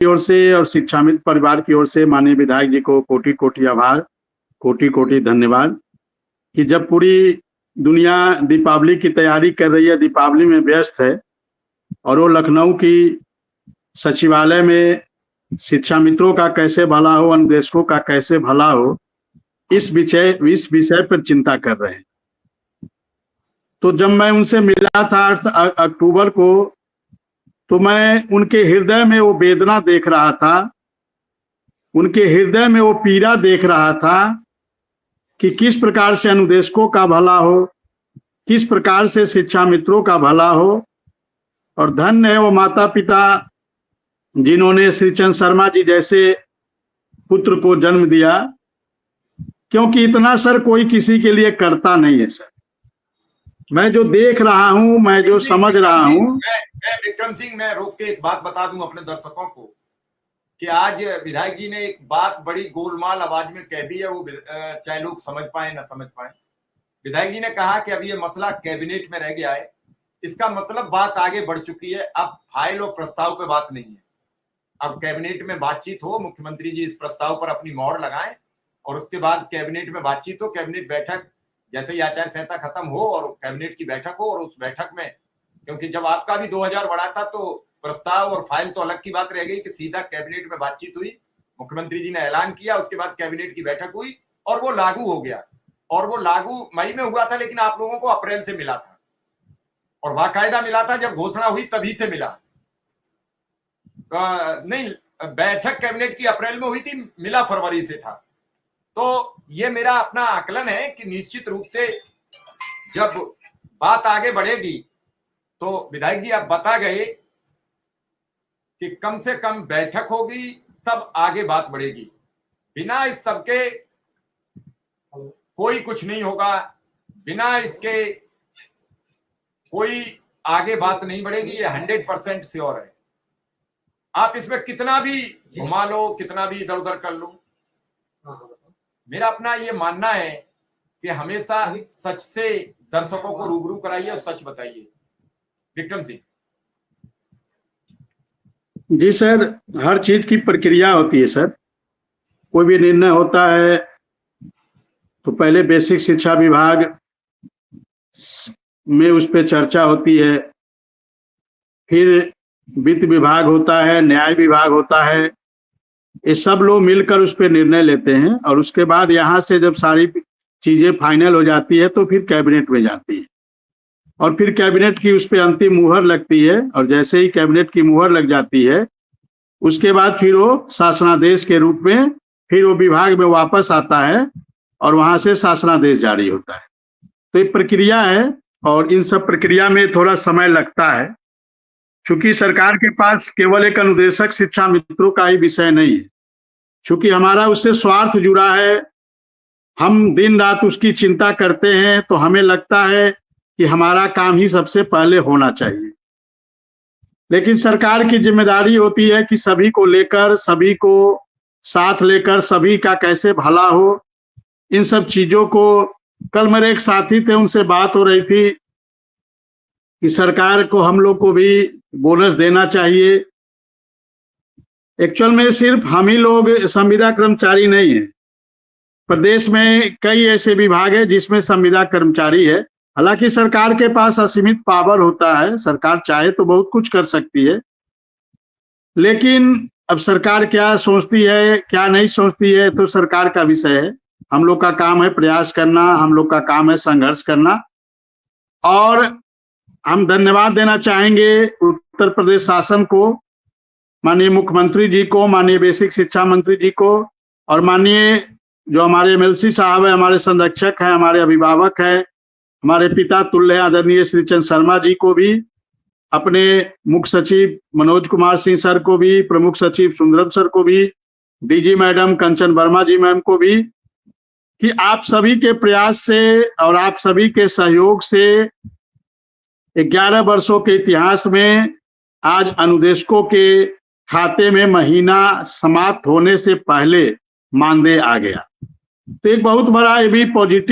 की ओर से और शिक्षा मित्र परिवार की ओर से माननीय विधायक जी को कोटि कोटि आभार, कोटि कोटि धन्यवाद कि जब पूरी दुनिया दीपावली की तैयारी कर रही है, दीपावली में व्यस्त है और वो लखनऊ की सचिवालय में शिक्षा मित्रों का कैसे भला हो, अनुदेशकों का कैसे भला हो, इस विषय पर चिंता कर रहे हैं। तो जब मैं उनसे मिला था 8 अक्टूबर को, तो मैं उनके हृदय में वो वेदना देख रहा था, उनके हृदय में वो पीड़ा देख रहा था कि किस प्रकार से अनुदेशकों का भला हो, किस प्रकार से शिक्षा मित्रों का भला हो। और धन्य है वो माता पिता जिन्होंने श्रीचंद शर्मा जी जैसे पुत्र को जन्म दिया, क्योंकि इतना सर कोई किसी के लिए करता नहीं है सर। मैं जो देख रहा हूं, मैं जो समझ रहा हूं। मैं विक्रम सिंह, मैं रोक के एक बात बता दूं अपने दर्शकों को कि आज विधायक जी ने एक बात बड़ी गोलमाल आवाज में कह दी है, वो चाहे लोग समझ पाए ना समझ पाए। विधायक जी ने कहा कि अब ये मसला कैबिनेट में रह गया है, इसका मतलब बात आगे बढ़ चुकी है, अब फाइल और प्रस्ताव पे बात नहीं है। अब कैबिनेट में बातचीत हो, मुख्यमंत्री जी इस प्रस्ताव पर अपनी मोहर लगाएं और उसके बाद कैबिनेट में बातचीत हो, कैबिनेट बैठक जैसे ही आचार संहिता खत्म हो और कैबिनेट की बैठक हो, और उस बैठक में, क्योंकि जब आपका भी 2000 बढ़ा था तो प्रस्ताव और फाइल तो अलग की बात रह गई कि सीधा कैबिनेट में बातचीत हुई, मुख्यमंत्री जी ने ऐलान किया, उसके बाद कैबिनेट की बैठक हुई और वो लागू हो गया। और वो लागू मई में हुआ था, लेकिन आप लोगों को अप्रैल से मिला था और बाकायदा मिला था, जब घोषणा हुई तभी से मिला। नहीं, बैठक कैबिनेट की अप्रैल में हुई थी, मिला फरवरी से था। तो ये मेरा अपना आकलन है कि निश्चित रूप से जब बात आगे बढ़ेगी, तो विधायक जी आप बता गए कि कम से कम बैठक होगी तब आगे बात बढ़ेगी, बिना इस सबके कोई कुछ नहीं होगा, बिना इसके कोई आगे बात नहीं बढ़ेगी, ये 100% श्योर है। आप इसमें कितना भी घुमा लो, कितना भी इधर उधर कर लो, मेरा अपना ये मानना है कि हमेशा सच से दर्शकों को रूबरू कराइए और सच बताइए। विक्रम सिंह जी सर, हर चीज की प्रक्रिया होती है सर। कोई भी निर्णय होता है तो पहले बेसिक शिक्षा विभाग में उस पर चर्चा होती है, फिर वित्त विभाग होता है, न्याय विभाग होता है, ये सब लोग मिलकर उस पर निर्णय लेते हैं और उसके बाद यहाँ से जब सारी चीजें फाइनल हो जाती है तो फिर कैबिनेट में जाती है और फिर कैबिनेट की उस पर अंतिम मुहर लगती है। और जैसे ही कैबिनेट की मुहर लग जाती है, उसके बाद फिर वो शासनादेश के रूप में फिर वो विभाग में वापस आता है और वहां से शासनादेश जारी होता है। तो ये प्रक्रिया है और इन सब प्रक्रिया में थोड़ा समय लगता है, क्योंकि सरकार के पास केवल एक अनुदेशक शिक्षा मित्रों का ही विषय नहीं है, क्योंकि हमारा उससे स्वार्थ जुड़ा है, हम दिन रात उसकी चिंता करते हैं, तो हमें लगता है कि हमारा काम ही सबसे पहले होना चाहिए। लेकिन सरकार की जिम्मेदारी होती है कि सभी को लेकर, सभी को साथ लेकर, सभी का कैसे भला हो, इन सब चीजों को। कल मेरे एक साथी थे, उनसे बात हो रही थी कि सरकार को हम लोग को भी बोनस देना चाहिए। एक्चुअल में सिर्फ हम ही लोग संविदा कर्मचारी नहीं है, प्रदेश में कई ऐसे विभाग है जिसमें संविदा कर्मचारी है। हालांकि सरकार के पास असीमित पावर होता है, सरकार चाहे तो बहुत कुछ कर सकती है, लेकिन अब सरकार क्या सोचती है क्या नहीं सोचती है तो सरकार का विषय है। हम लोग का काम है प्रयास करना, हम लोग का काम है संघर्ष करना। और हम धन्यवाद देना चाहेंगे उत्तर प्रदेश शासन को, माननीय मुख्यमंत्री जी को, माननीय बेसिक शिक्षा मंत्री जी को, और माननीय जो हमारे एमएलसी साहब है, हमारे संरक्षक हैं, हमारे अभिभावक हैं, हमारे पिता तुल्य आदरणीय श्रीचंद शर्मा जी को भी, अपने मुख्य सचिव मनोज कुमार सिंह सर को भी, प्रमुख सचिव सुंदरम सर को भी, डीजी मैडम कंचन वर्मा जी मैम को भी, कि आप सभी के प्रयास से और आप सभी के सहयोग से 11 वर्षों के इतिहास में आज अनुदेशकों के खाते में महीना समाप्त होने से पहले मानदेय आ गया। तो एक बहुत बड़ा ये भी पॉजिटिव